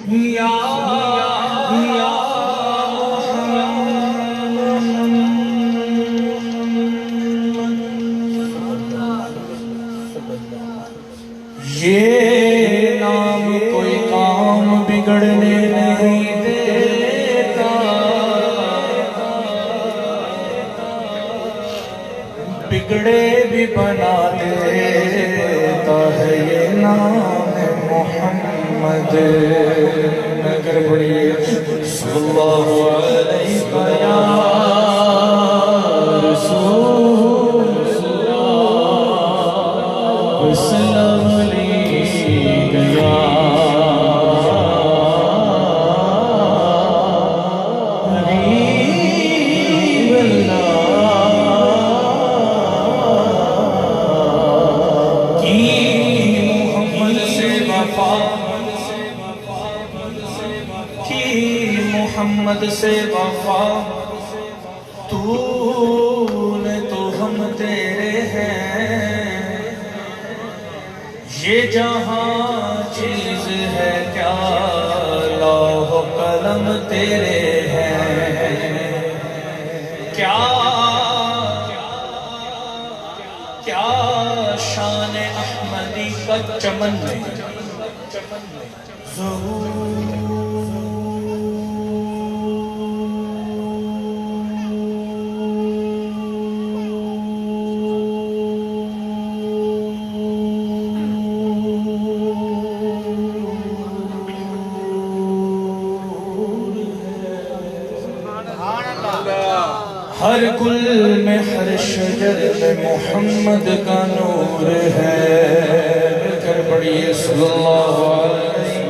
या ये नाम कोई काम बिगड़ने नहीं देता, बिगड़े भी बना देता है ये नाम मोहम्मद। नगर बड़ी सल्लल्लाहु अलैहि वसल्लम। मोहम्मद से वफा तूने तो हम तेरे हैं, ये जहां चीज है क्या लौह कलम तेरे हैं। क्या क्या शान अहमदी का चमन में हर गुल में हर शजर में मोहम्मद का नूर है। कर पढ़िए सल्लल्लाहु अलैहि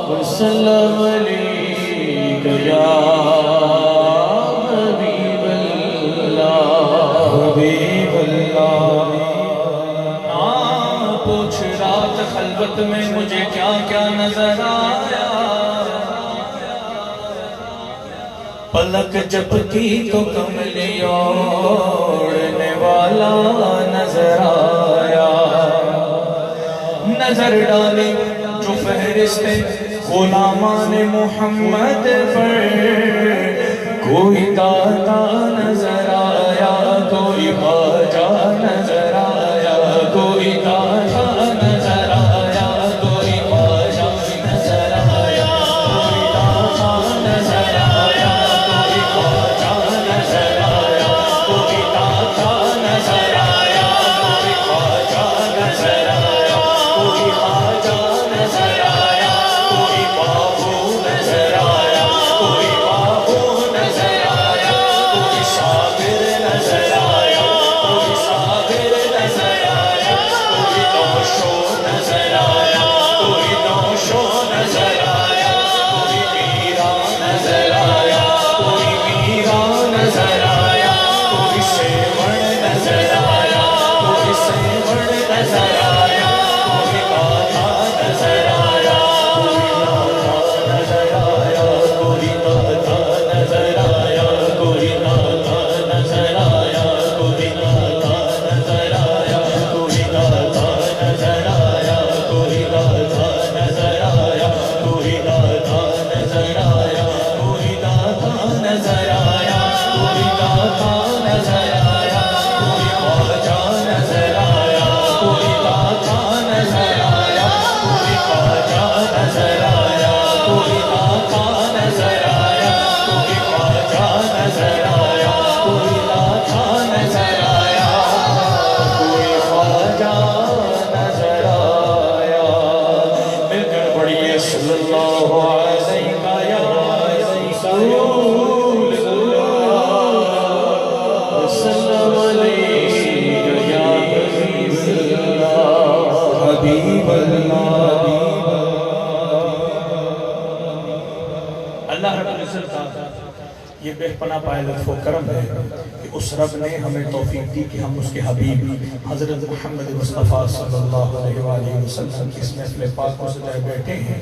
वसल्लम या हबीबल्लाह। पूछ रात खलवत में मुझे क्या क्या नजर आया, पलक झपकी तो कमली ओढ़ने वाला नजर आया। नजर डाली जो फहरिस्ते गुलामाने मोहम्मद पर, कोई दाता नजर आया, कोई ख्वाजा नजर आया, कोई दाता नजर आया, कोई ख्वाजा नजर आया, कोई दाता नजर आया, कोई ख्वाजा नजर आया, कोई दाता नजर आया, कोई ख्वाजा नजर आया, कोई ख्वाजा नजर आया, कोई बाबू नजर आया, कोई बाबू नजर आया, कोई साबिर नजर आया, कोई साबिर नजर आया, कोई नौशो नजर आया, कोई नौशो नजर आया, कोई मीरा नजर आया, कोई मीरा नजर आया, कोई सेवण नजर आया, कोई सेवण नजर आया, कोई गाथा नजर आया, कोई गाथा नजर आया, कोई गाथा नजर आया, कोई गाथा नजर आया, कोई गाथा नजर आया, कोई गाथा नजर आया, कोई गाथा नजर आया, कोई गाथा नजर आया, कोई गाथा नजर आया, कोई गाथा नजर आया, कोई ख्वाजा नजर आया, कोई गाथा नजर आया, कोई ख्वाजा नजर आया, कोई गाथा नजर आया, कोई ख्वाजा नजर आया, कोई गाथा नजर आया, कोई ख्वाजा नजर आया। मिलकर पढ़िए सल्लल्लाहु अलैहि वसल्लम या हबीबल्लाह। अल्लाह रब्बुल इज्जत का ये बेपना पाए लुत्फ़ो करम है कि उस रब ने हमें तौफीक दी कि हम उसके हबीब हज़रत मुहम्मद मुस्तफ़ा सल्लल्लाहु अलैहि वसल्लम की इस महफ़िल पाक को सजाए बैठे हैं।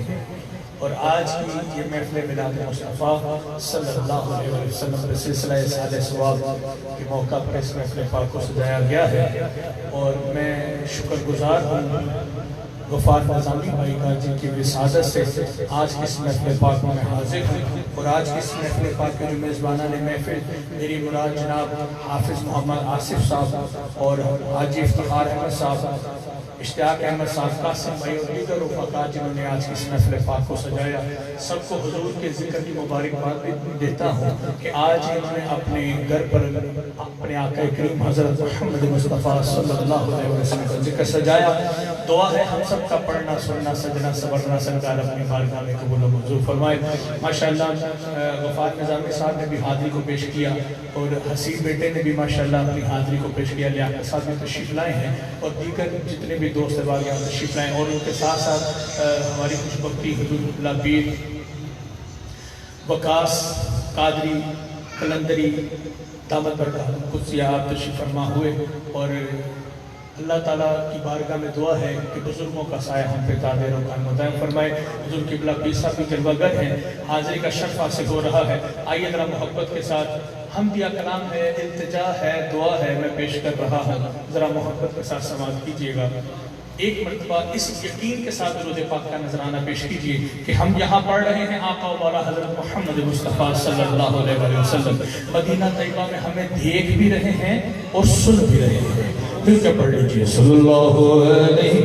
और आज की ये महफ़िल मिलाद मुस्तफ़ा सल्लल्लाहु अलैहि वसल्लम के सिलसिला साले सवाब के मौका पर इस महफ़िल पाक को सजाया गया है। और मैं शुक्रगुजार हूँ गफ़ार निज़ामी भाई का, जिनकी विसादत से आज इस महफ़िल पाक में हाजिर हूँ। और आज इस महफ़िल पाक के जो मेज़बाना ने महफ़िल, मेरी मुराद जनाब हाफिज़ मोहम्मद आसिफ साहब और हाजी इफ्तिखार अहमद साहब, इश्तियाक अहमद साहब, कासिम भाई और दीगर रफ़ाक़ा जिन्होंने आज की इस महफ़िल पाक को सजाया, सबको हुज़ूर के ज़िक्र की मुबारकबाद देता हूँ कि आज इन्होंने अपने घर पर अपने आका करीम हज़रत मोहम्मद मुस्तफ़ा सल्लल्लाहु अलैहि वसल्लम का ज़िक्र सजाया। दुआ है हम सब का पढ़ना सुनना सजना सवरना, सरकार अपनी बारगाह में कबूल व मंजूर फरमाए। माशाअल्लाह गफ़ार निज़ामी साहब ने भी हाज़िरी को पेश किया और हसीब बेटे ने भी माशाअल्लाह अपनी हाज़िरी को पेश किया। लिया साथ में तशरीफ़ लाए हैं और दीगर जितने भी दोस्त अहबाब यहाँ तशरीफ़ लाए, और उनके साथ साथ हमारी खुशबख्ती हुजूर लाबीर वकास कादरी कलंदरी दामद बरकत कुछ आप तशरीफ़ फरमा हुए। और अल्लाह ताला की बारगाह में दुआ है कि बुज़ुर्गों का साया हम पे तादेर और कायम फरमाए। हुज़ूर क़िबला पीर साहब भी जलवागर हैं, हाज़िरी का शर्फ हासिल हो रहा है। आइए ज़रा मोहब्बत के साथ हम दिया कलाम है, इल्तिजा है, दुआ है, मैं पेश कर रहा हूँ, ज़रा मोहब्बत के साथ समाअत कीजिएगा। एक मरतबा इस यकीन के साथ रोज़े पाक का नजराना पेश कीजिए कि हम यहाँ पढ़ रहे हैं आका वाला हज़रत मोहम्मद मुस्तफ़ा सल्लल्लाहु अलैहि वसल्लम मदीना तैयबा में हमें देख भी रहे हैं और सुन भी रहे हैं। मिलकर पढ़ लीजिए सल्लल्लाहु अलैहि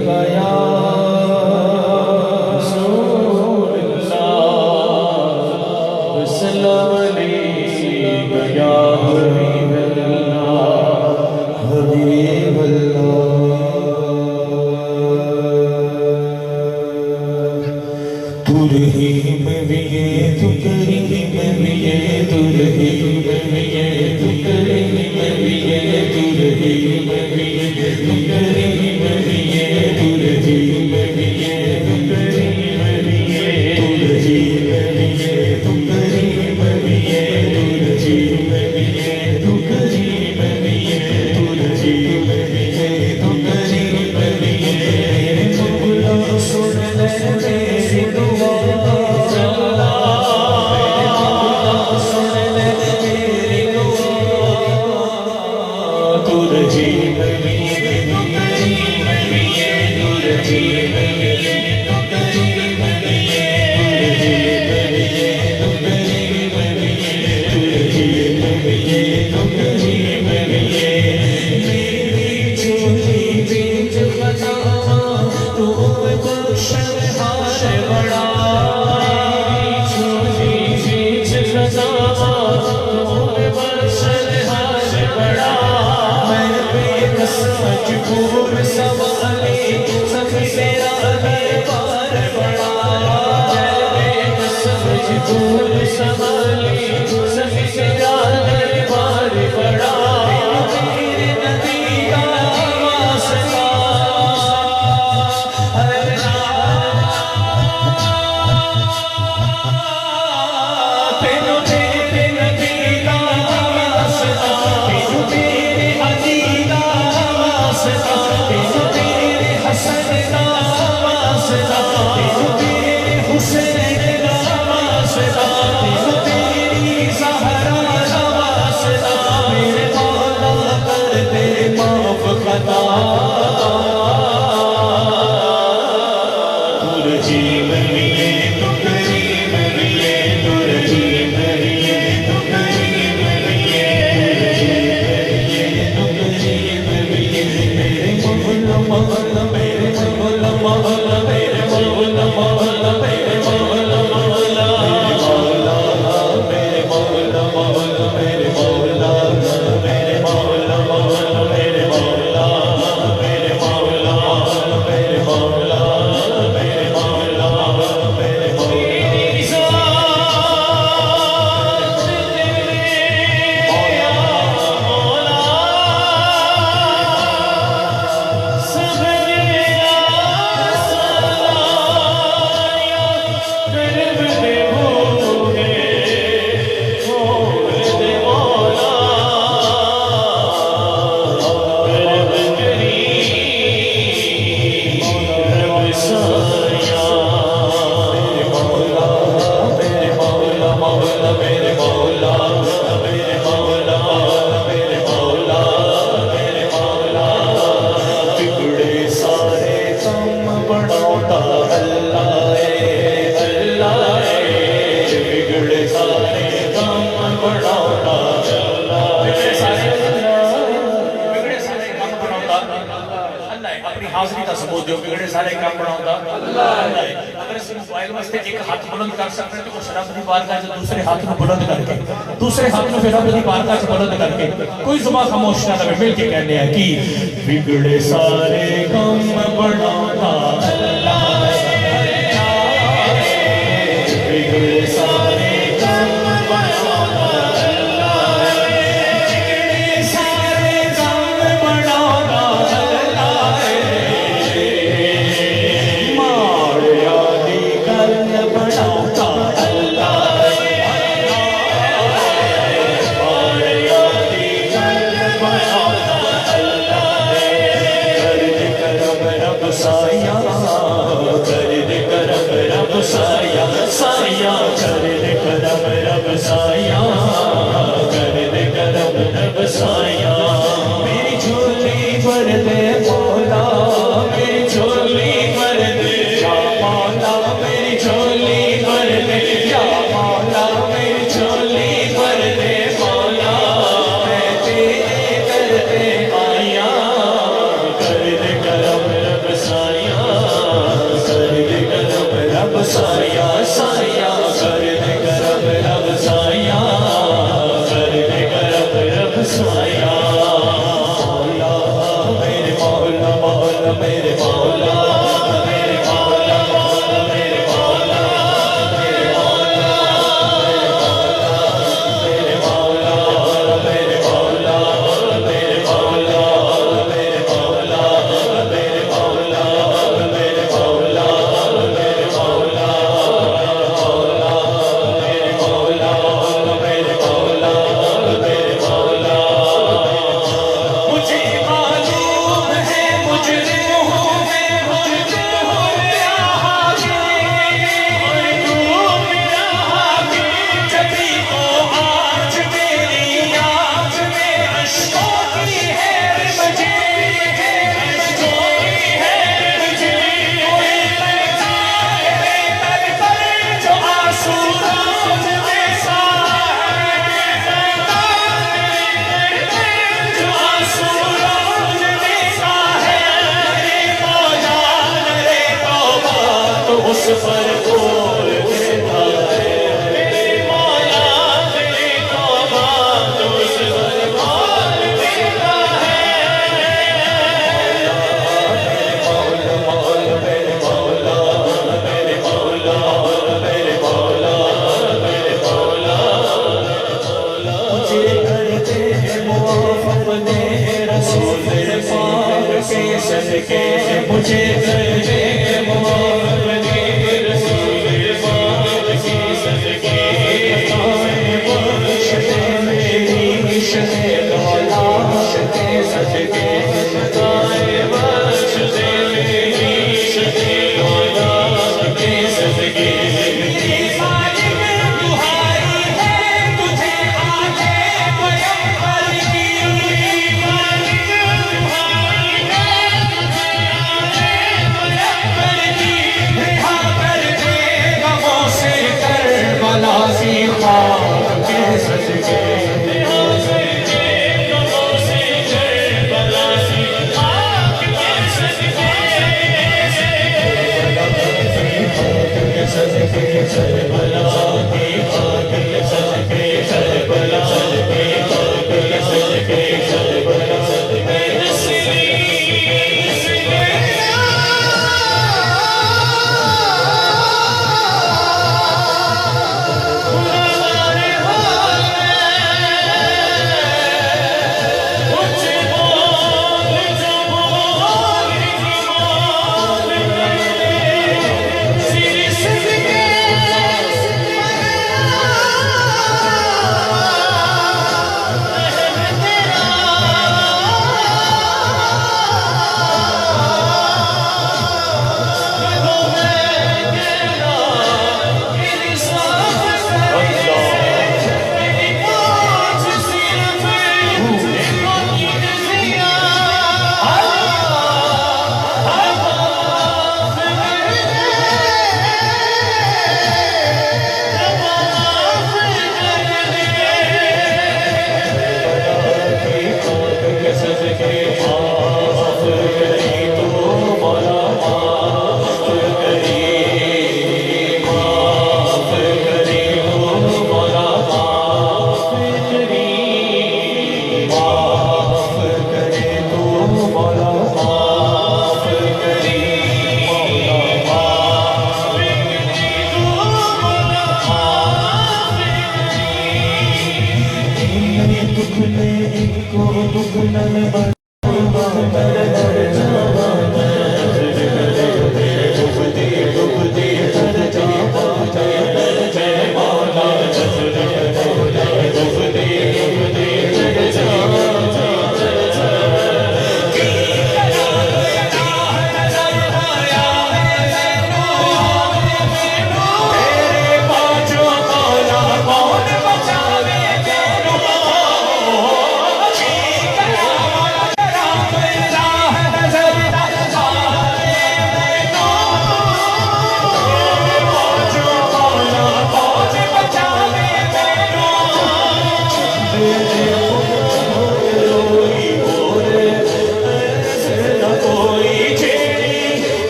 अल्लाह है। अपनी हाजिरी का सबूत दियो, बिगड़े सारे काम बनाऊंगा अल्लाह है। अगर इस मोबाइल वास्ते एक हाथ बुलंद कर सकते तो उस रब दी बारगाह च दूसरे हाथ को बुलंद करके, दूसरे हाथ को फिर रब दी बारगाह च बुलंद करके कोई जुबान खामोश ना रहे, मिल के कहने हैं कि बिगड़े सारे काम बनाऊंगा अल्लाह है, बिगड़े सारे मेरी झोली भर दे मौला, मेरी झोली भर दे या मौला, मेरी झोली भर दे या मौला, मेरी झोली भर दे मौला, मैं तेरे दर पे आया, कर दे करम रब साया, कर दे करम रब साया, साया कर दे करम रब साया, कर दे करम रब साया, मौला मेरे मौला, मौला मेरे मौला, मेरे मौला, मौला मेरे मौला, मेरे मौला, मेरे मौला, मेरे मौला, मेरे मौला, मेरे मौला, मेरे मौला, मेरे मौला, मेरे मौला, मेरे मौला, मेरे मौला, मेरे मौला। मुझे मालूम है मुजरिम हूँ मैं, मुजरिम हूँ मेरा हाकिम, जभी तो आज मेरी आँख में अश्कों की है मुझे, अश्कों की है मुझे, कोई लगता है दर पर जो आंसू रोज में साए, जो आंसू रोज में साए, रे मौला रे तौबा तो उस पर बोल देता है, रे मौला रे तौबा तो उस पर बोल देता है, मेरे मौला, मौला मेरे मौला, मेरे मौला, मेरे मौला, मेरे मौला, मुझे करते हैं मुआफ़ अपने रसूल पाक के सदके, मुझे करते हैं मुआफ़ अपने रसूल पाक के सदके, बख्श दे मेरी शहे दौला, शहे सदके, बख्श दे मेरी शहे दौला के सदके, मेरी मालिक दुहाई है तुझे आके पैगंबर की, मालिक दुहाई है तुझे आके पैगंबर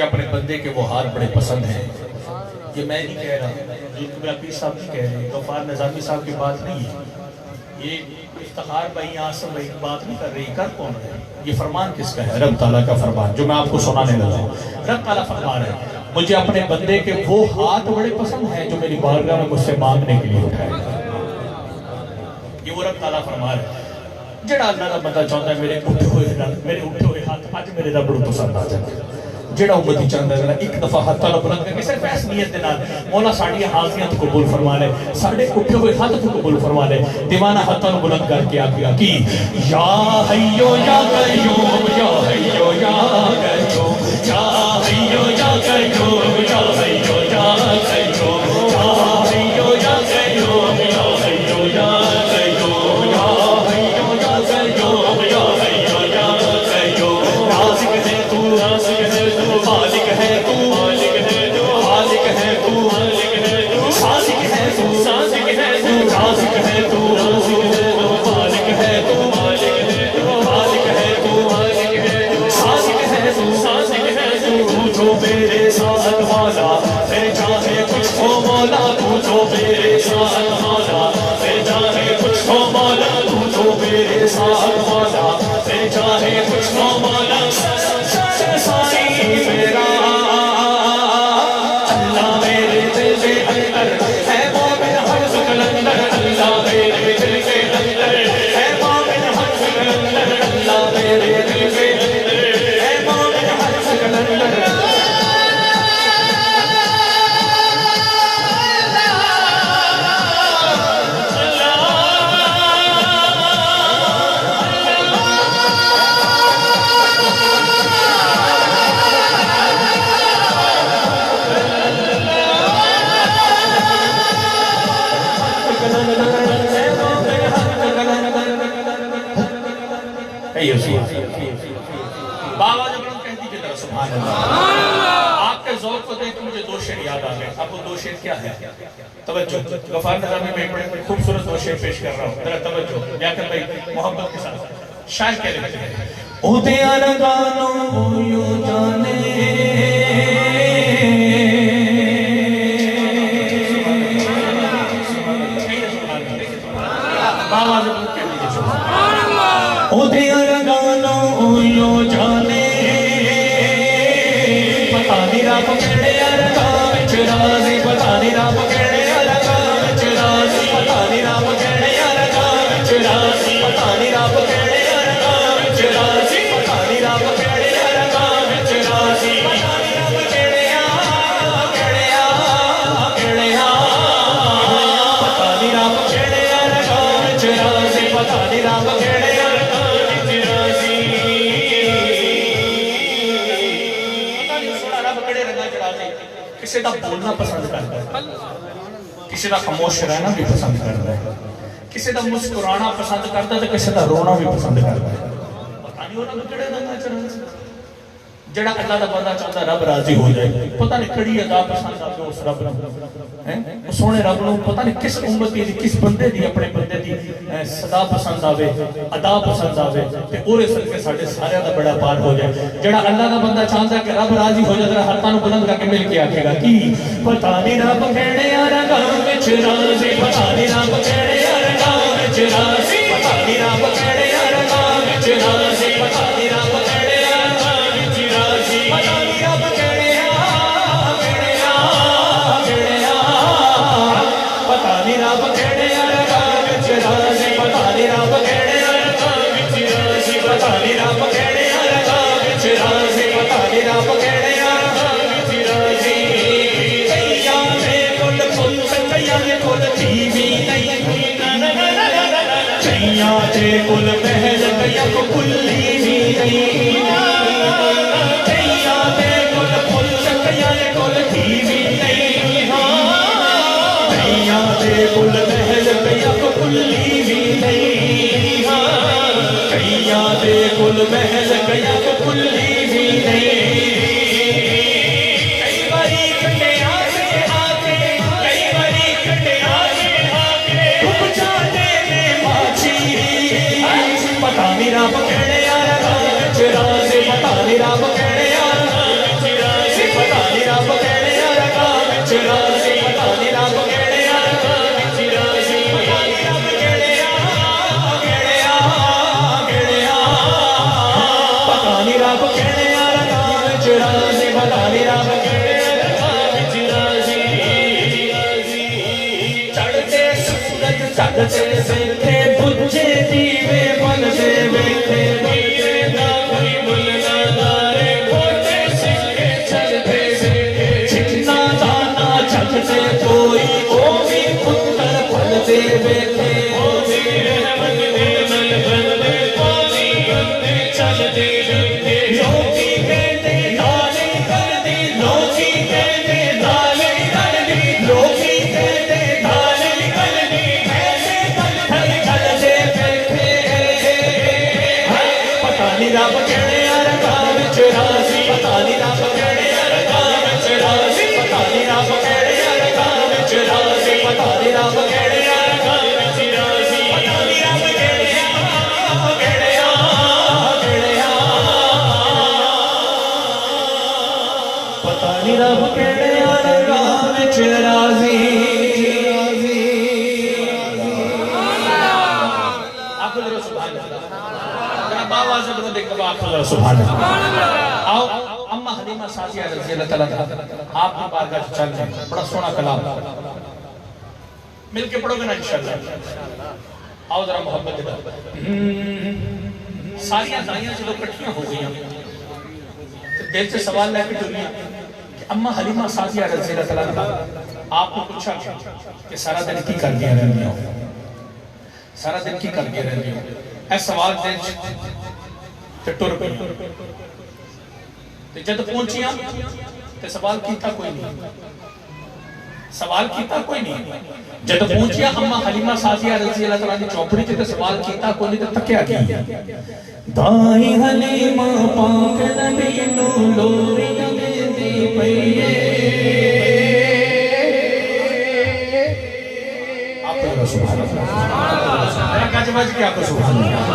मुझे अपने बंदे के वो हाथ बड़े पसंद हैं। ये मैं नहीं कह रहा, ये पीर साहब नहीं कह रहे, गफ्फार निज़ामी साहब की बात नहीं है, ये इफ्तिखार भाई आसम भाई बात नहीं कर रही, कर कौन है? ये फरमान किसका है? रब ताला का फरमान, जो मैं आपको सुनाने लगा हूँ। रब ताला फरमान है, मुझे अपने बंदे के वो हाथ बड़े पसंद हैं जो मेरी बारगाह में मुझसे मांगने के लिए उठाएगा। ये वो रब ताला फरमान है। जेड़ा अल्लाह का बंदा चाहता है मेरे उठे हुए हाथ अज मेरे रब को पसंद आ जाए। जेड़ा उम्मती चाहता है एक दफा हाथ ताला बुलंद करके सिर्फ इस नियत दे नाल मौला साडी हाज़ियां तो कबूल फरमा ले, साडे उठे हुए हाथ तो कबूल फरमा ले। दीवाना हाथों बुलंद करके आखेगा कि या हय्यो या कय्यूम, या हय्यो या कय्यूम, या हय्यो या कय्यूम, या हय्यो या कय्यूम, या हय्यो या कय्यूम, या हय्यो या कय्यूम, या हय्यो या कय्यूम, या हय्यो या कय्यूम। राज़िक है तू, राज़िक है तू, मालिक है तू, मालिक है तू, मालिक है तू, मालिक है तू, साज़िक है तू, साज़िक है तू, राज़िक है तू, राज़िक है तू, मालिक है तू, मालिक है तू, मालिक है तू, मालिक है तू, साज़िक है तू, साज़िक है तू। जो मेरे साथ वाला फिर चाहे कुछ हो मौला, तू जो मेरे साथ वाला फिर चाहे कुछ हो मौला, तू जो मेरे साथ वाला फिर चाहे कुछ हो मौला। सारी मेरा अल्लाह मेरे दिल के अंदर है, मोमिन हर कलंदर अल्लाह मेरे दिल के अंदर है, मोमिन हर कलंदर अल्लाह मेरे दिल के अंदर है, मोमिन हर कलंदर। बाबा जब कहती की तरह सुभान अल्लाह। आपके ज़ौक़ को देख मुझे दो शेर याद आ गए। आपको दो शेर क्या है? तवज्जो, गफ्फार निज़ामी में बड़े खूबसूरत दो शेर पेश कर रहा हूँ, जरा तवज्जो। याकूब भाई मोहब्बत के साथ शायर कह रहे हैं, ओदे अरगानो यू जाने बाबा जब कहती है सुभान अल्लाह, ओदे अरगानो यू जाने, पता नहीं रब केड़े अरगां विच राज़ी, पता नहीं रब केड़े अरगां विच राज़ी, पता नहीं रब केड़े अरगां विच राज़ी, पता नहीं रब केड़े अरगां विच राज़ी, पता नहीं रब केड़े अरगां विच राज़ी, पता नहीं रब केड़े केड़े केड़े पता नहीं रब केड़े अरगां विच राज़ी, पता नहीं रब केड़े अरगां विच राज़ी। किसी का बोलना पसंद करता है, किसी का खामोश रहना भी पसंद करता है, किसी का मुस्कुराना पसंद करता है, तो किसी का रोना भी पसंद करता है। पता नहीं उन्होंने किहड़े रंगां च रहना। जेड़ा अल्लाह दा बंदा चाहता रब राजी हो जाए, पता नहीं कड़ी अदा पसंद आवे उस रब नूं, हैं सोने रब नूं पता नहीं किस उम्मती दी, किस बंदे दी, अपने बंदे दी सदा पसंद आवे, अदा पसंद आवे, ते ओरे सदके साडे सारियां दा बड़ा पार हो जाए। जेड़ा अल्लाह दा बंदा चाहता है कि रब राजी हो जाए, जरा हाथां नूं बुलंद करके मिल के आखेगा कि पता नहीं रब केड़े अरगां विच राज़ी, पता नहीं रब केड़े अरगां विच राज़ी, पता नहीं रब केड़े अरगां विच राज़ी, पता नहीं रब केड़े अरगां विच राज़ी, पता नहीं रब केड़े पता नहीं रब केड़े अरगां विच राज़ी, पता नहीं रब केड़े अरगां विच राज़ी, पता नहीं रब केड़े अरगां विच राज़ी, पता नहीं रब केड़े अरगां विच राज़ी। कईयां दे कुल पुत्त कईयां दे कुल धीवी नहीं, कईयां दे कुल महल कईयां को कुल्ली भी नहीं, कईयां दे कुल पुत्त कईयां दे कुल धीवी नहीं, कईयां दे कुल महल कईयां को कुल्ली भी नहीं, कईयां दे कुल महल कईयां को कुल्ली भी नहीं। कई बारी कटिया से आके, कई बारी कटिया से आके डूब जाते ने माछी, पता नहीं रब केड़े अरगां विच राज़ी, पता नहीं रब केड़े अरगां विच राज़ी, रब कहने रगा विच राजी पता नहीं रब कहने रगा विच राजी पता नहीं रब कहने पता नहीं रब कहने रगा विच राजी पता नहीं रब कहने रगा विच राजी चढ़ते सूरज चढ़ते बैठे बुझे दीवे बनते बैठे कोई ओ भी पुत्र फलते बैठे ओ भी रहमत दे मन बनते पानी बनते चलते बैठे लोकी कहते दाले कर दी लोकी कहते दाले कर दी लोकी कहते दाले कर दी ऐसे पत्थर चलते बैठे पता नहीं रब कहने रगा विच राजी पता नहीं रब कहने रगा विच राजी पता नहीं रब कहने राजी पता नहीं रब कहने रगा विच राजी पता नहीं रब कहने पता नहीं रब कहने रगा विच राजी आखिर सुभान अल्लाह जरा बाबा से बता देख बाबा आखिर सुभान अल्लाह आओ अम्मा हलीमा सादिया रज़ी अल्लाह तआला आपकी बारगाह चल रहे बड़ा सोना कलाम मिलके पढ़ोगे ना इंशाअल्लाह आओ जरा मोहब्बत दे सारियां दाइयां चलो इकट्ठियां हो गई तो दिल से सवाल लेके जुड़ी कि अम्मा हलीमा सादिया रज़ी अल्लाह तआला आपको पूछा कि सारा दिन की कर दिया रहंदी हो सारा दिन की कर दिया रहंदी हो ऐ सवाल दिल ते टुर पई ते जब पहुंचियां ते सवाल कीता कोई नहीं सवाल कीता कोई नहीं जब पहुंचिया अम्मा हलीमा सादिया रज़ी अल्लाह तआला दी चौपड़ी ते सवाल कीता कोई नहीं ते तक्या की दाई हलीमा पाक नबी नु लोरियां देंदी पईए आप सुभान अल्लाह जरा गज बज के आप सुभान अल्लाह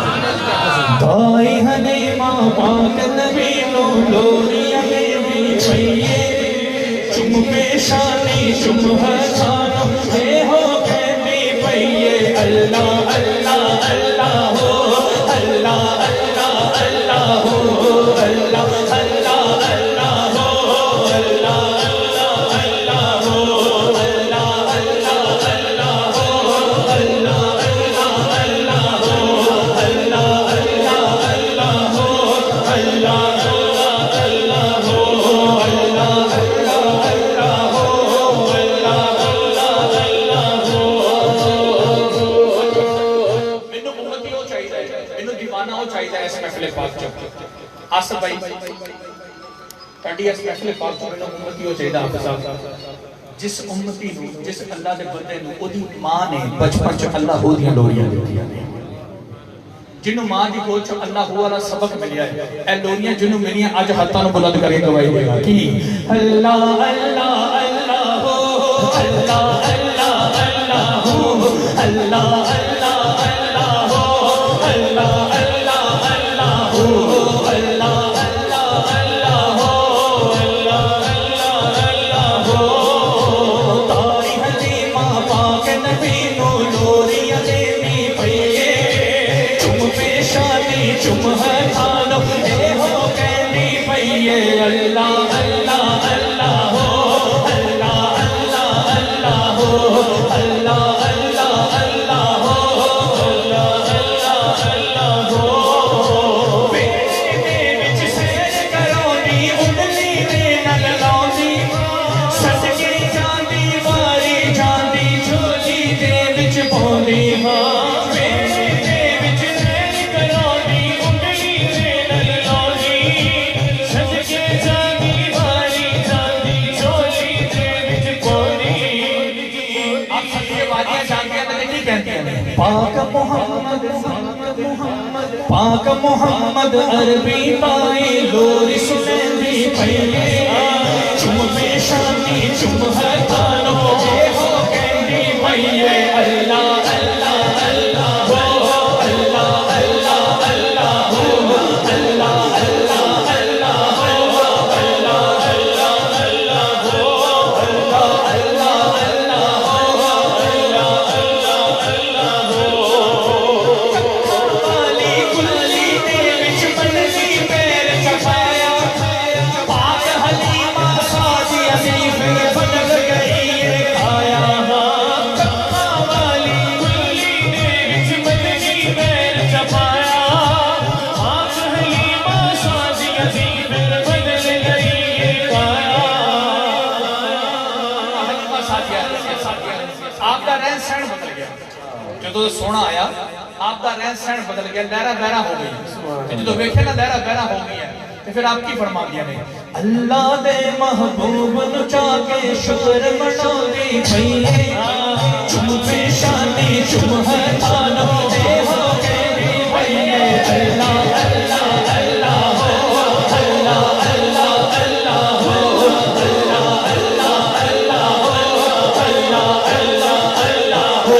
दाई हलीमा पाक नबी नु लोरियां देंदी पईए चुम पेशानी चुम हसानो हे हो कहती पईए अल्लाह अल्लाह अल्लाह हो अल्लाह अल्लाह अल्लाह हो अल्लाह अल्लाह अल्लाह हो अल्लाह अल्लाह अल्लाह हो अल्लाह अल्लाह अल्लाह हो अल्लाह अल्लाह अल्लाह हो अल्लाह अल्लाह अल्लाह हो अल्लाह आसफ भाई ताड़ी इस महफिल पाक च मैनूं उम्मती हो चाहिदा हाफिज़ साहब जिस उम्मती नूं जिस अल्लाह दे बंदे नूं ओदी मां ने बचपन च अल्लाह हो दियां लोरियां दित्तियां ने जिन्हों मां दी गोद च अल्लाह हो वाला सबक मिलिया है ए लोरियां जिन्हों मिलियां अज हाथां नूं बुलंद करके गवाही देगा कि अल्लाह अल्लाह अल्लाह हो अल्लाह अल्लाह अल्लाह हो अल्लाह अल्लाह अल्लाह हो अल्लाह अल्लाह अल्लाह हो चुम है खानो ए हो कहनी पईए अल्लाह अल्लाह अल्लाह हो अल्लाह अल्लाह अल्लाह हो अल्लाह अल्लाह अल्लाह हो अल्लाह अल्लाह अल्लाह हो बेटे विच सैर करोनी उंगली दे नल लाउंदी सदके जांदी वारी जांदी झोली दे विच पाउंदी मां पाक मोहम्मद अरबी पाए लोरी सुनंदी पईए चुम पेशानी चुम है थानो जे हो कहंदी पईए अल्लाह अल्लाह अल्लाह हो अल्लाह अल्लाह अल्लाह हो अल्लाह अल्लाह अल्लाह हो अल्लाह अल्लाह अल्लाह जो सोना आया आपका रहन सहन बदल गया, लहरा बहरा हो गई। जो देखे ना लहरा बहरा हो गई है, तो फिर आपकी फरमा दिया ने अल्लाह दे महबूब नु चाके शुक्र मनाओगी भई चुम पेशानी चुम है थानो दे हो गई भई अल्लाह अल्लाह अल्लाह हो अल्लाह अल्लाह अल्लाह हो अल्लाह अल्लाह अल्लाह हो अल्लाह अल्लाह अल्लाह हो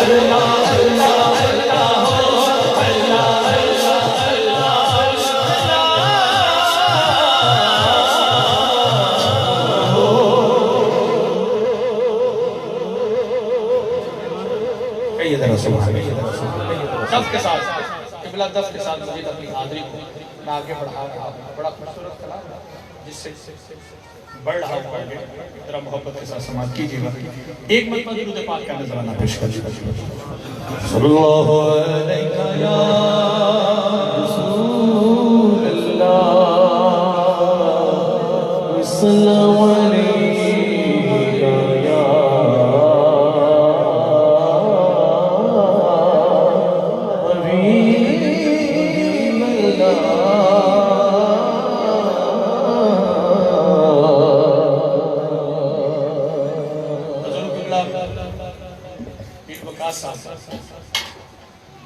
अल्लाह दफ के साथ किबला दफ के साथ मुझे अपनी हाजिरी को मैं आगे बढ़ा रहा हूँ। बड़ा खूबसूरत कलाम जिससे बढ़ रहा हूँ आगे, जरा मोहब्बत के साथ समाप्त कीजिएगा। एक मरतबा दुरूद पाक का नजराना पेश कर सल्लल्लाहु अलैहि या रसूल अल्लाह सल्लल्लाहु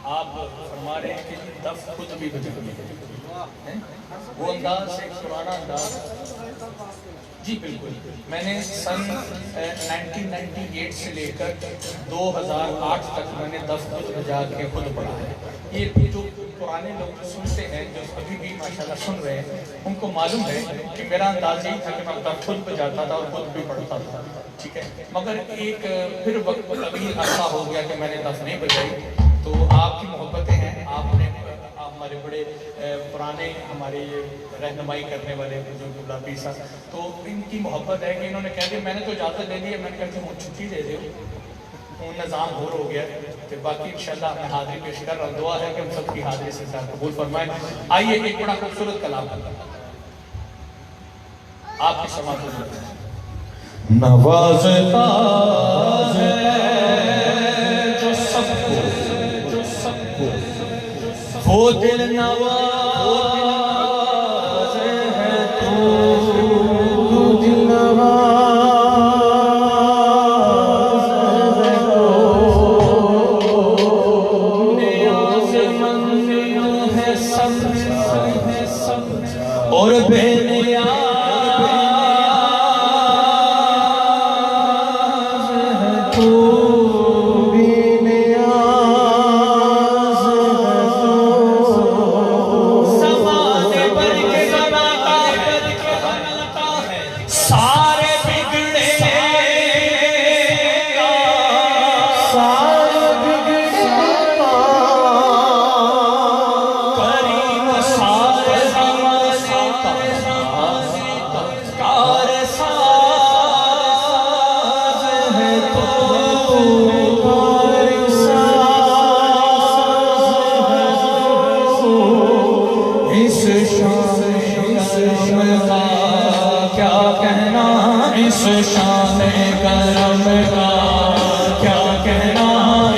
आप फरमा रहे हैं कि दफ खुद भी बदल है वो अंदाज एक पुराना अंदाज। जी बिल्कुल, मैंने सन 1998 से लेकर 2008 तक मैंने दफ खुद बजा के खुद पढ़ा है। ये जो पुराने लोग सुनते हैं, जो अभी भी माशाल्लाह सुन रहे हैं, उनको मालूम है कि मेरा अंदाज यही था कि मैं दफ खुद बजाता था और खुद भी पढ़ता था, ठीक है। मगर एक फिर वक्त अभी अर्सा हो गया कि मैंने दफ नहीं बजाई। तो आपकी मोहब्बतें हैं, आपने हमारे बड़े पुराने हमारे रहनुमाई करने वाले जो गुलाबी साहब, तो इनकी मोहब्बत है कि इन्होंने कह दिया, मैंने तो इजाज़त दे दी है, मैंने कहा कि छुट्टी दे दो, वो निज़ाम हो गया। तो बाकी इंशाल्लाह मैं हाजिरी पेश कर रहा हूँ। दुआ है कि हम सबकी हाजिरी से कबूल फरमाए। आइए एक बड़ा खूबसूरत कलाम आपकी समाप्त नवाज़ता है जो सबको वो दिल नवाज़ है तू दिल नवाज़ है तू नियाज़मंद है सब और बेनियाज़ है तू इस शान करम का क्या कहना,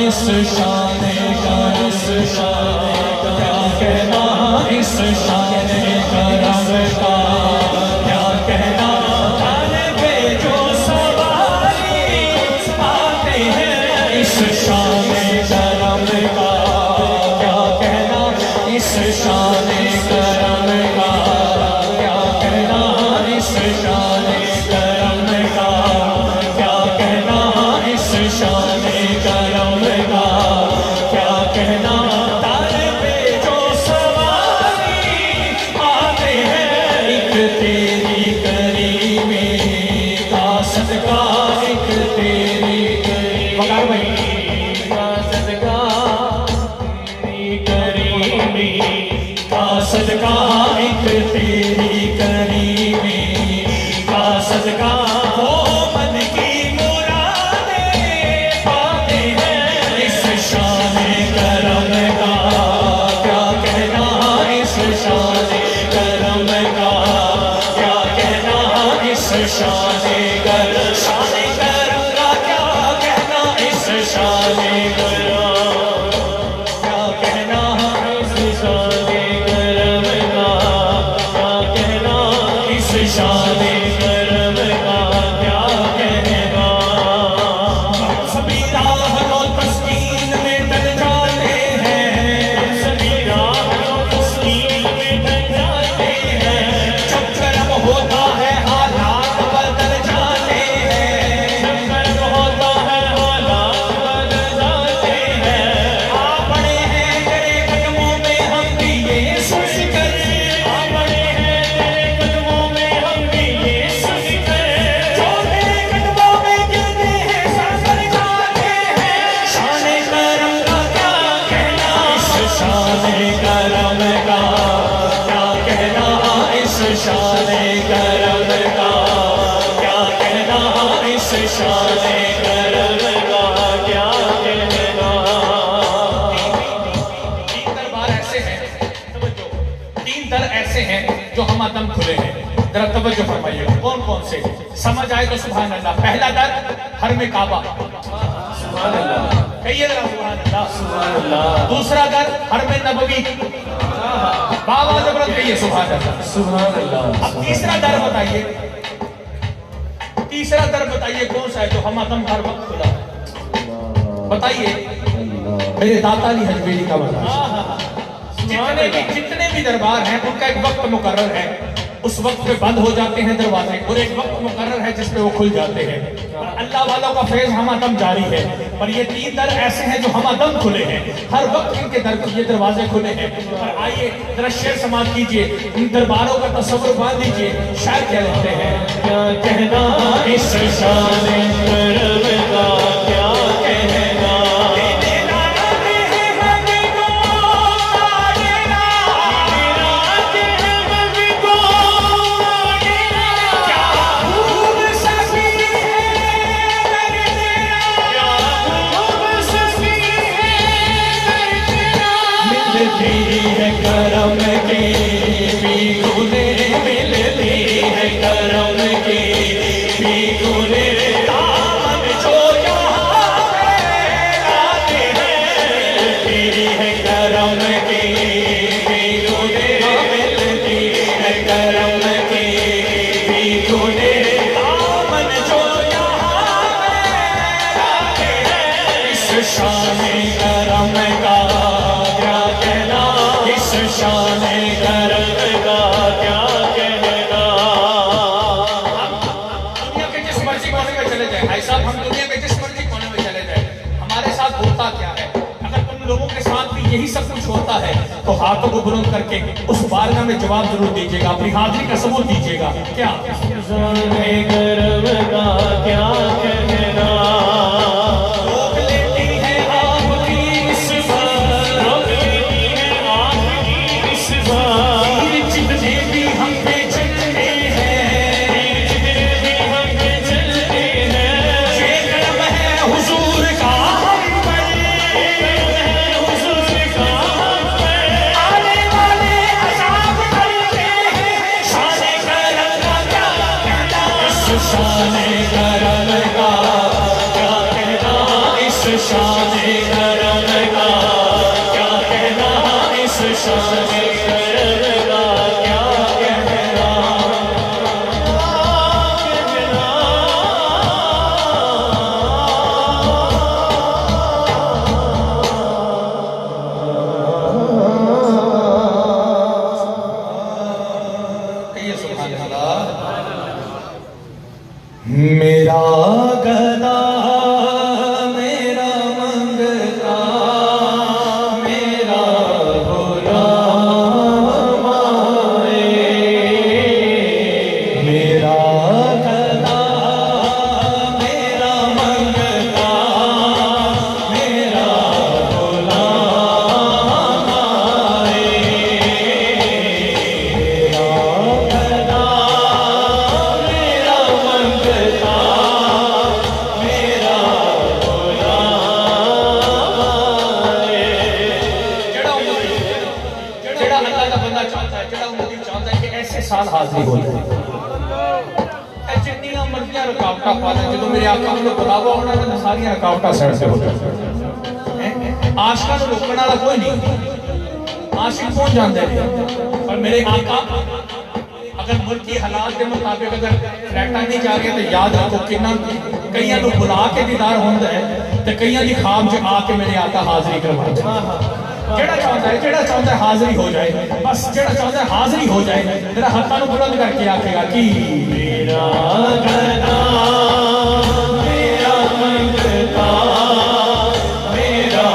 इस शान का इस शान क्या कहना, इस शान करम का क्या कहना। तालिबे जो सवारी आते हैं इस शान करम का क्या कहना, इस शान करम का क्या कहना, इस शान करम का क्या कहना, इस शान करम का क्या कहना। तालिबे जो सवारी आते हैं एक तेरी करीमी का सदका, एक तेरी करीमी का सदका, तेरी करीमी का सदका, एक तेरी करीमी का सदका। वो मन की मुरादें पाते हैं इस शान करम का क्या कहना, इस शान करम का क्या कहना, इस शान करम का क्या कहना, इस शान करम करम का क्या कहना, इस शान करम का क्या कहना, इस शान करम का क्या कहना। तीन दरबार ऐसे हैं, तीन दर ऐसे हैं जो हम आदम खुले हैं। जरा तवज्जो फरमाइए, कौन कौन से, समझ आए तो सुभान अल्लाह। पहला दर हर में काबा, सुभान अल्लाह, कहिए जरा सुभान अल्लाह, सुभान अल्लाह। दूसरा दर हर में नबवी, बाबा जबरत कहिए सुभान अल्लाह, सुभान अल्लाह। अब तीसरा दर बताइए, तीसरा दर बताइए कौन सा है जो हम आदम हर वक्त खुला है, बताइए। मेरे दाता अली हजवेली का बता। जितने भी दरबार हैं उनका एक वक्त मुकर्रर है, उस वक्त पे बंद हो जाते हैं दरवाजे, और एक वक्त मुकर्रर है जिसपे वो खुल जाते हैं। अल्लाह वालों का फैज हम आदम जारी है, पर ये तीन दर ऐसे हैं जो हम आदम खुले हैं, हर वक्त इनके दर ये दरवाजे खुले हैं। और आइए जरा शेर समाज कीजिए, इन दरबारों का तस्वुर बांध दीजिए। शायर क्या लिखते हैं, क्या कहना, इस शान करम का क्या कहना। करम की बीगुने मिलती है, करम की बीगुने दामन जो यहाँ आते हैं, मिलती है करम की बीगुने मिलती है, करम की बीगुने दामन जो यहाँ आते हैं। इस शान करम का शान करम का क्या कहना। दुनिया के जिस मर्जी कोने में चले जाए भाई साहब, हम दुनिया के जिस मर्जी कोने में चले जाए, हमारे साथ होता क्या है। अगर तुम लोगों के साथ भी यही सब कुछ होता है तो हाथों को बुलंद करके उस बारगाह में जवाब जरूर दीजिएगा, अपनी हाजिरी का सबूत दीजिएगा। क्या शान करम का क्या कहना। शान करम का क्या कहना, इस शान करम का क्या कहना, इस शान करम का क्या कहना। कहिए सुभान अल्लाह। मेरा गला मेरा मंगता मेरा गुलाम आए, मेरा गला मेरा मंगता मेरा गुलाम आए, मेरा गला मेरा मंगता मेरा गुलाम आए। जेड़ा अल्लाह का बंदा चाहता है, जेड़ा उम्मती चाहता है कि ऐसे साल हाजिरी हो जाए, जिन्नियां मर्जियां रुकावटां पा लें, जो मेरे आका ने बुलावा होना है सारियां रुकावटां साइड से हो जाए। आशिकां नूं रोकण वाला कोई नहीं, आशिक पहुंच जाते हैं। पर मेरे आका अगर मुल्की हालात के मुताबिक अगर फ्लैटां नहीं जा रही तो याद रखो किन्ना कईयां नूं बुला के दीदार होंदा है ते कईयां दी ख्वाब च आके मेरे आका हाजिरी करवाते हैं। जेड़ा चाहता है हाजिरी हो जाए, बस जेड़ा चाहता है हाजिरी हो जाए, मेरा हाथां नूं बुलंद करके आखेगा कि मेरा गला मेरा मंगता मेरा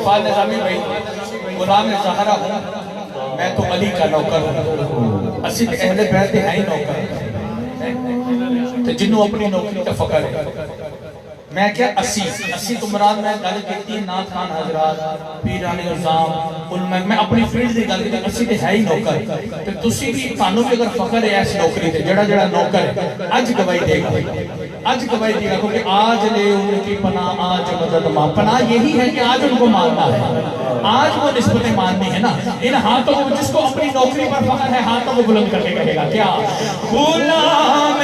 इकबाल निज़ामी भाई गुलाम ज़हरा हूँ, मैं तो अली का नौकर हूँ। असी ते अहले बैत है ही नौकर, तो जिन्हों अपनी नौकरी का फकर है। मैं क्या असी तो मुराद मैं गल की नाथ खान हजरात पीरानी निज़ाम उलमा, मैं अपनी फील्ड की गल की असी ते है ही नौकर। तो तुसी भी थानू भी अगर फकर है इस नौकरी ते, जड़ा जड़ा नौकर है अज गवाही देगा, अज गवाही देगा, क्योंकि आज ले उनकी पना आज मदद मां। पना यही है कि आज उनको मानना है, आज वो निस्बतें माननी है ना। इन हाथों को, जिसको अपनी नौकरी पर फकर है, हाथों को बुलंद करके कहेगा क्या गुलाम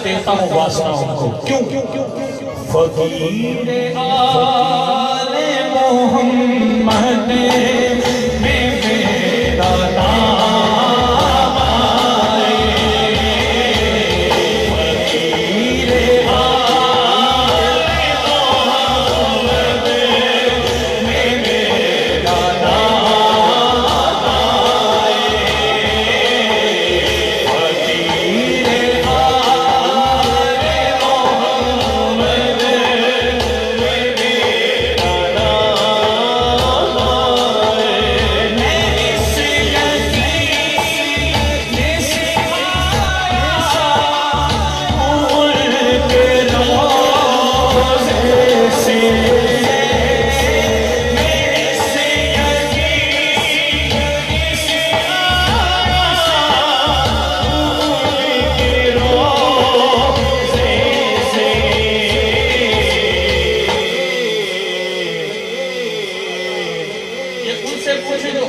देता हूँ वास्ता उनको। क्यों फकीर आले मोहम्मद में मेरा नाम आए, फकीर आले मोहम्मद में मेरा नाम आए, फकीर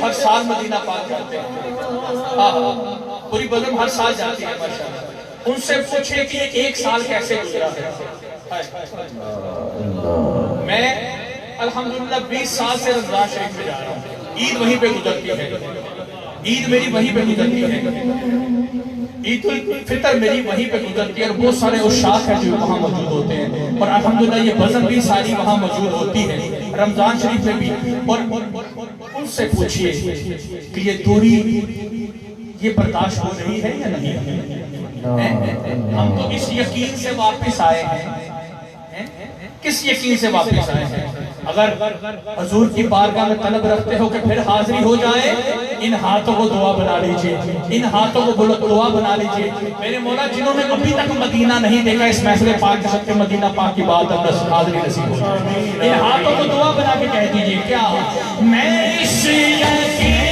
हर साल मदीना पाक जाते हैं। पूरी बदम हर साल जाती है माशाअल्लाह। उनसे पूछे कि एक साल कैसे गुजरा है। मैं अल्हम्दुलिल्लाह 20 साल से रमजान शरीफ में जा रहा हूँ। ईद वहीं पे गुजरती है, ईद मेरी वहीं पे गुजरती है, ईद उल फितर मेरी वहीं पे गुजरती है। और बहुत सारे उशाक हैं जो वहाँ मौजूद होते हैं, और अल्हम्दुलिल्लाह ये बज़म भी सारी वहाँ मौजूद होती है रमजान शरीफ में भी। और उनसे पूछिए कि ये दूरी ये बर्दाश्त हो रही है या नहीं है? हम तो इस यकीन से वापस आए हैं, किस यकीन से वापस आए हैं? अगर हुजूर की बारगाह में तलब रखते हो कि फिर हाजिरी हो जाए, इन हाथों को दुआ बना लीजिए, इन हाथों को दुआ बना लीजिए। मेरे मौला जिन्होंने अभी तक मदीना नहीं देखा, इस महफिल पाक के सबके मदीना पाक की बात हाजिरी नसीब हो जाए। इन हाथों को दुआ बना के कह दीजिए क्या मैं इस यकीन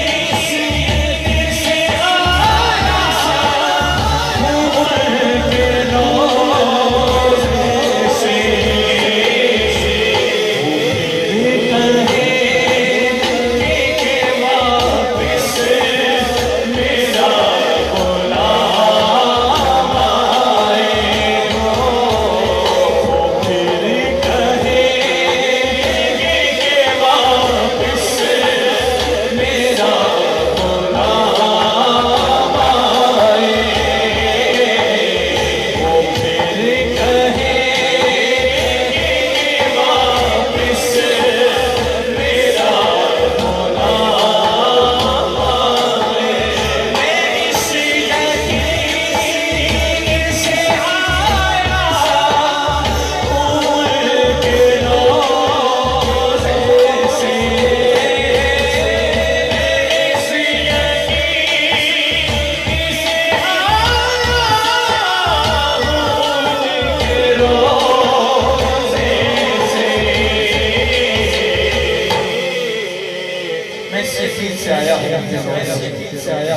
मेरा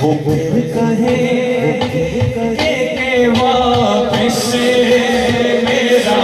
वो फिर कहे के वापस मेरा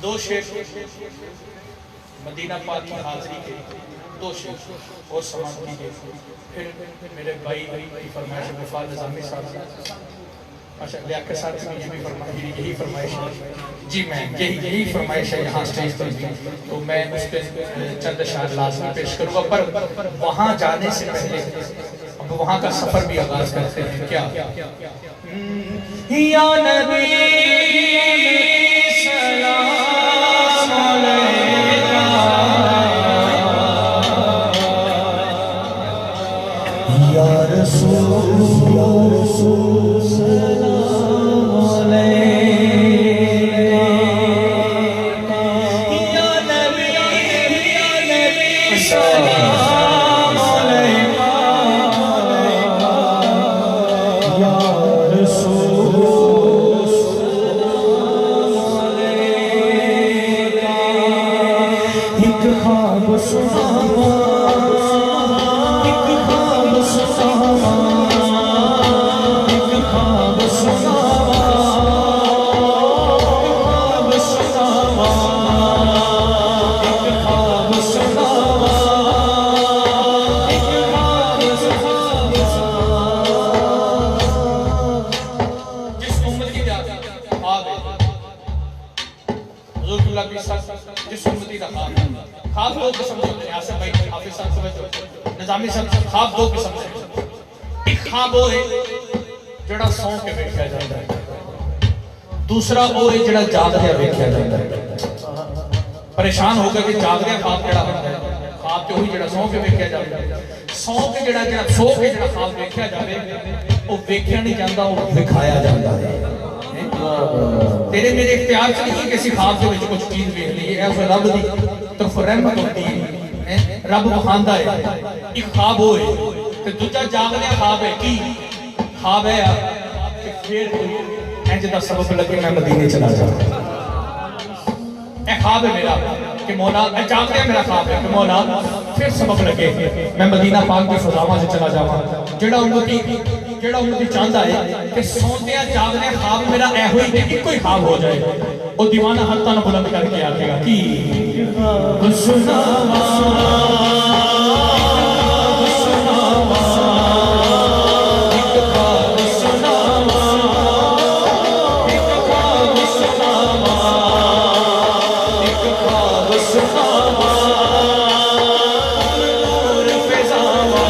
दो शेर मदीना पाक की हाजिरी के दो शेर और समाप्त कीजिए। फिर मेरे भाई की फरमाइश वफाद निज़ामी साहब अच्छा लियाकत साहब की ये भी यही फरमाइश है जी, मैं यही फरमाइश है यहाँ स्टेज पर भी, तो मैं उस पर चंद अशार लाजमी पेश करूँगा। पर वहाँ जाने से पहले अब वहाँ का सफर भी आगाज करते हैं। क्या या नबी सलाम अलैका या रसूल सलाम अलैका या नबी सलाम अलैका या रसूल एक ख्वाब सुनावा एक ख्वाब सुनावा एक ख्वाब सुनावा ख्वाब सुनावा एक ख्वाब सुनावा एक ख्वाब सुनावा। जिस उम्मत की ख्वाब है हुज़ूर जिस उम्मती का ख्वाब दो किस्म के होते हैं। आसिफ भाई हाफिज साहब समझो, निज़ामी साहब ख्वाब दो किस्म के। एक ख्वाब वो है जिहड़ा सौ के वेख्या जाता है, दूसरा वो है जिहड़ा जागदे वेख्या जाता है। परेशान हो गए कि जागदे ख्वाब जिहड़ा होता है, ख्वाब तो वही जिहड़ा सौ के वेख्या जाता है। सौ के जिहड़ा सो के जिहड़ा ख्वाब वेख्या जावे वो वेख्या नहीं जाता, वो विखाया जाता है। तेरे मेरे इख्तियार च नहीं किसी ख्वाब के कुछ चीज वेख ली है, उस रब दी तरफ रहमत होती है, रब बखांदा है। एक ख्वाब हो ते दूजा जागने ख्वाब है की ख्वाब है कि फिर इंज दा सबब लगे मैं मदीने चला जाऊं। ए ख्वाब है मेरा कि मौला जागने मेरा ख्वाब है कि मौला फिर सबब लगे मैं मदीना पाक की फजावां से चला जावां। जेड़ा उम्मती चाहता है कि सोंदे जागने ख्वाब मेरा ऐहो ही इको ही ख्वाब हो जाए, वो दीवाना हत्ता न बुलंद करके आखेगा कि सुनावा सुनावा एक ख्वाब सुनावा एक ख्वाब सुनावा एक ख्वाब सुनावा नूर फिजावा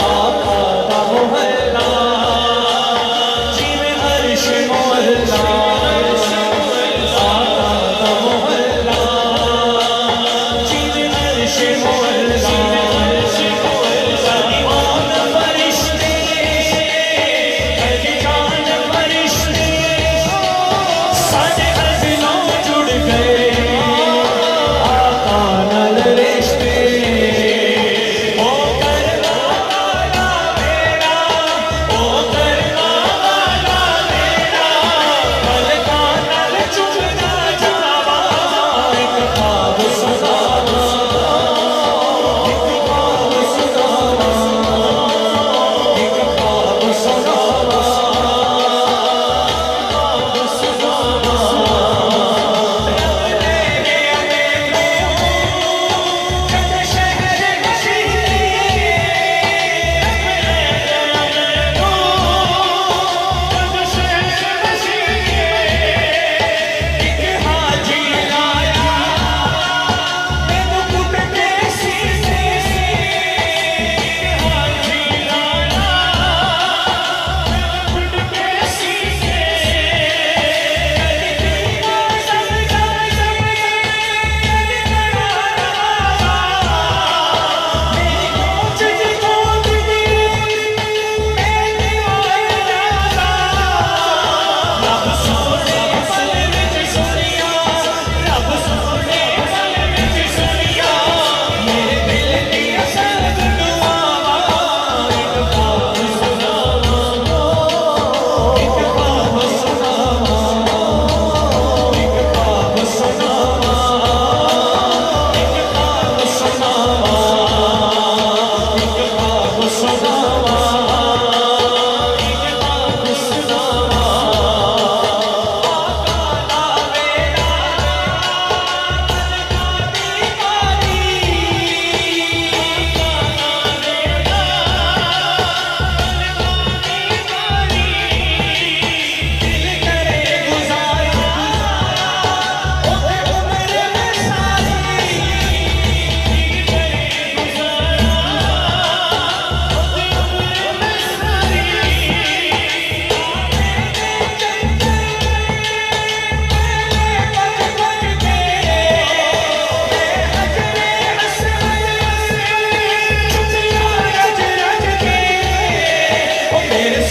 आका दा मोहल्ला जीवे अर्श मोहल्ला आका दा मोहल्ला जीवे अर्श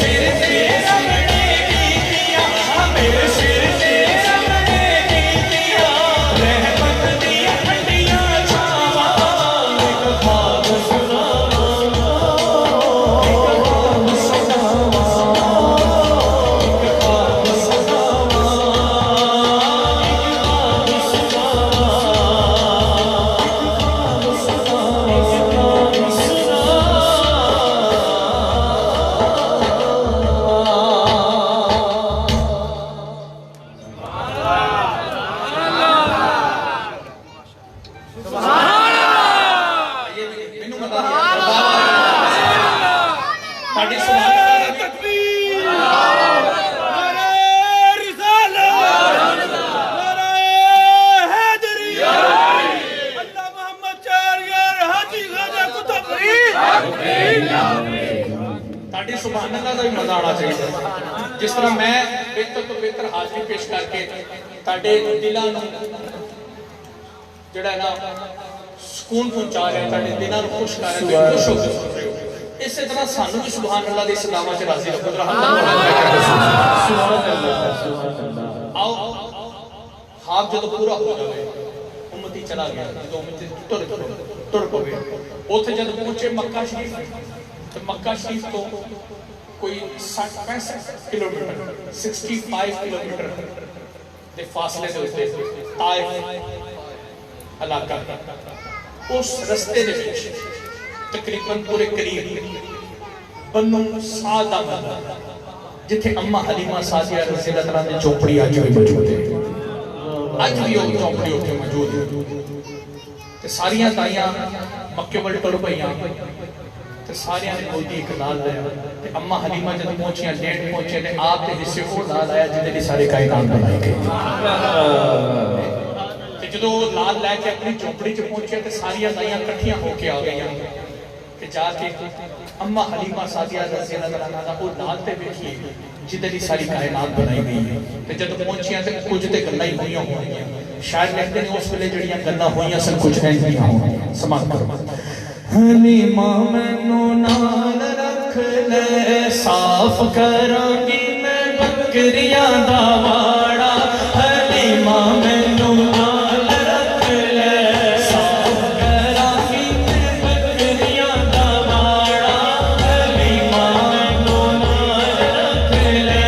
सिर ते रब ने कीतियां, मेरे सिर ते रब ने कीतियां, रहमत दी ठंडियां छावां, एक ख्वाब सुनावां, एक ख्वाब सुनावां, एक ख्वाब सुनावां, एक ख्वाब सुनावां, एक ख्वाब सुभान अल्लाह का भी मजा आना चाहिए। जिस तरह मैं बेहतर तो बेहतर हाजिरी पेश करके ताड़े दिलों जड़ा ना सुकून पहुंचा रहे, ताड़े दिलों को खुश कर रहे, खुश हो रहे हो, इसी तरह सानू भी सुभान अल्लाह दी सलामत च राजी रखो। आओ हाफ जब पूरा हो जाए, उम्मती चला गया, जो उम्मती तुर पवे, उथे जब पहुंचे मक्का शरीफ, तो मक्का शरीफ तो कोई 60-65 किलोमीटर 65 किलोमीटर के फासले के उत्ते ताइफ इलाका, उस रस्ते दे विच तकरीबन पूरे करीब बन्नू साल दा मरना, जिथे अम्मा हलीमा सादिया रज़ी अल्लाह तआला दी झोपड़ी अज भी मौजूद है, अज भी वो झोपड़ी उत्थे मौजूद है। ते सारियां ताइयां मक्के वल टुर पईयां, ते सारियां ने गोदी एक लाल लाया, ते अम्मा हलीमा जब पहुंचियां, लेट पहुंचे, ते आप दे हिस्से वो लाल आया जिहदे सारे कायनात बनाई गई। ते जदों लाल लैके अपनी झोपड़ी च पहुंचे, ते सारियां ताइयां इकट्ठियां होके आ गईयां, ते जाके अम्मा हलीमा सादिया रज़ी अल्लाह तआला दा वो लाल ते वेखिए जिहदे सारी कायनात बनाई गई है। ते जब पहुंचियां ते कुछ ते गल्लां ही होईयां होणगियां, शायद लिखदे ने उस वेले जिहड़ियां गल्लां होईयां सन कुछ ऐसियां होणगियां। समाप्त करो। हलीमा मैनू नाल रख ले, साफ करांगी मैं बकरियां दा वाड़ा, हलीमा मैनू नाल रख ले, साफ करांगी मैं बकरियां दा वाड़ा, हलीमा मैनू नाल रख ले,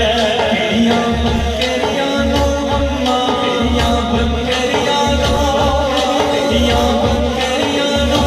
मेरियां बकरियां नो अम्मा, मेरियां बकरियां नो, मेरियां बकरियां नो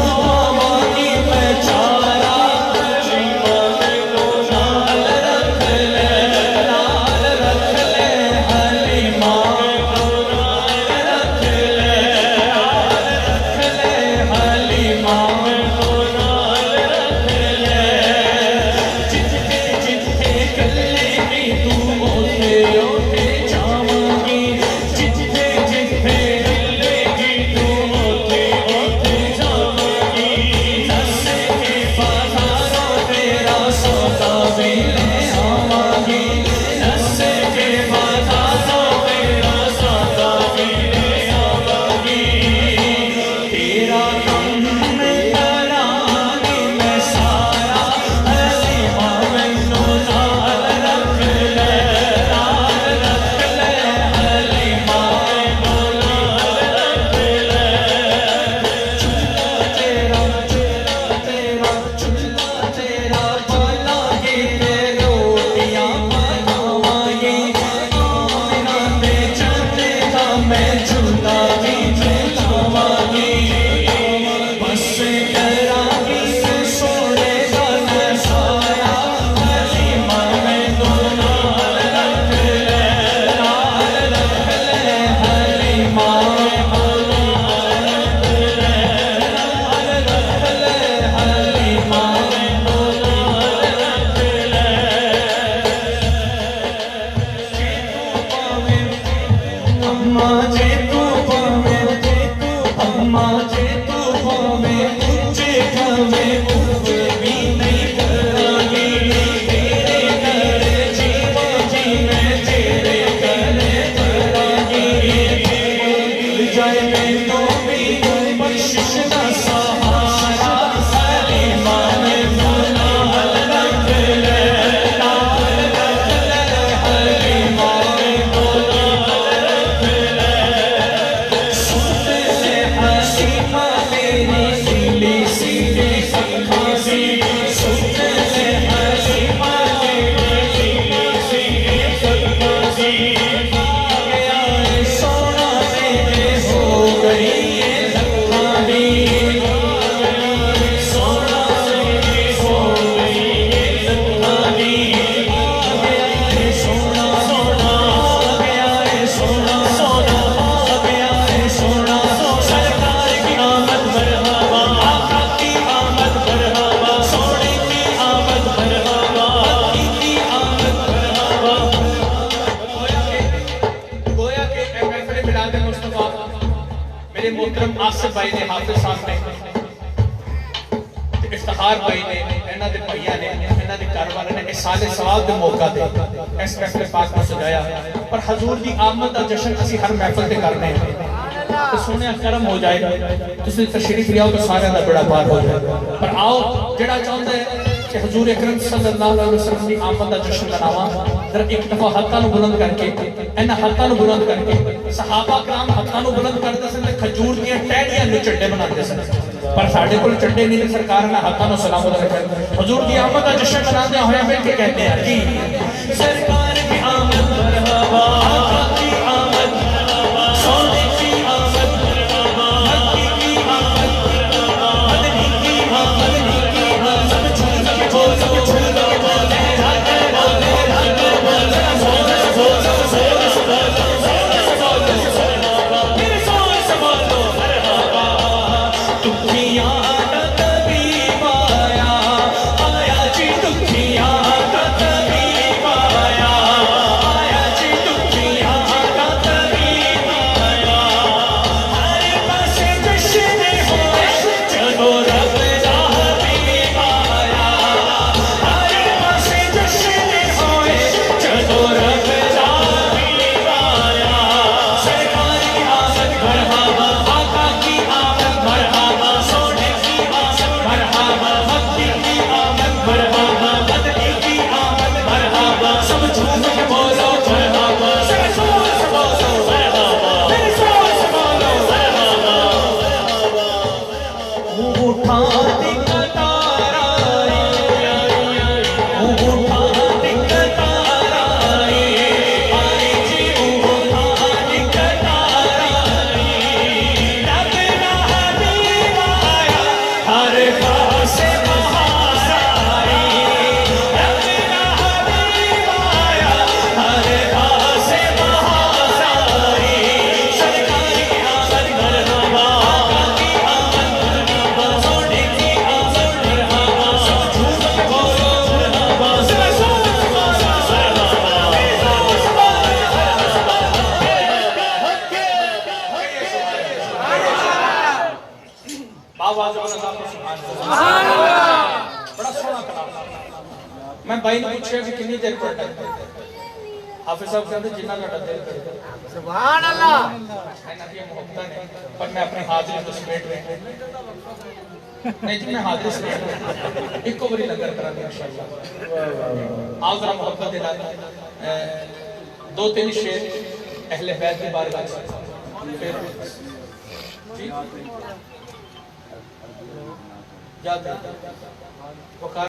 मेरे मोहतरम आसिफ भाई ने, हाफिज साहब ने, इफ्तिखार भाई ने, इन्हां दे भाइयां ने, इन्हां दे घर वाले ने इस साले सवाल दे मौका दे इस महफिल पाक को सजाया। पर हजूर दी आमद दा जश्न असीं हर महफिल ते करने तो सोने करम हो जाए, तुसीं तशरीफ लियाओ तो सारे दा बड़ा पार हो जाए। पर आओ जेड़ा चाहुंदा है कि हजूर अकरम सल्लल्लाहु अलैहि वसल्लम दी आमद दा जश्न मनावा, जरा एक दफा हत्थां नूं बुलंद करके, इन्हां हत्थां नूं बुलंद करके, सहाबा कराम हत्थां नूं बुलंद करदे सन ते खजूर दीयां टहनियां नूं झंडे बनांदे सन। पर साडे कोल झंडे नहीं, सरकार ने हत्थां नूं सलामत रखिया। हजूर दी आमद दा जश्न मनांदे होए बैठ के कहते हैं जी सरकार की आमद मरहबा, आका की आमद मरहबा, सोने की आमद मरहबा, मक्की की आमद मरहबा, मदनी की आमद मरहबा, सब झूम के बोल, सब झूम के बोल, रात बोल, रात बोल, सोने बोल, सोने बोल, मरहबा, मेरे सोने से बोलो मरहबा। दुखिया का तबीब आया, आया जी दुखिया का तबीब आया, आया जी दुखिया का तबीब आया। हर पासे जश्न होए जदों रब दा हबीब आया, हर पासे जश्न होए जदों रब दा हबीब आया। सरकार की आमद मरहबा, आका की आमद मरहबा, सोने की आमद मरहबा, मक्की की आमद मरहबा, मदनी की आमद मरहबा, सब झूम के बोलो मरहबा, सब जोर से बोलो मरहबा, मेरे जोर से बोलो मरहबा। उठा दी कतार आई, उठा दी कतार आई, आई जी उठा दी कतार आई। रब दा हबीब आया, हर पासे बहार आई, रब दा हबीब आया, हर पासे बहार आई। सरकार की आमद मरहबा, आका की आमद मरहबा, सोने की आमद मरहबा, सब झूम के बोलो मरहबा, सब जोर से बोलो मरहबा, मेरे जोर से बोलो बाबा सुभान अल्लाह। बड़ा सोहना कलाम। मैं भाई ने पूछा कि कितनी देर पढ़ना है, हाफिज साहब कहते जिन्ना घटा दिल करे सुभान अल्लाह। इन्हां दी मोहब्बतां ने, पर मैं अपनी हाजिरी तो समेट रहा नहीं जी, मैं हाजिरी समेट इको बारी लंगर करांगे इंशाअल्लाह। आओ जरा मोहब्बत दे नाल दो तीन शेर अहले बैत की बारगाह में फिर जी याद है।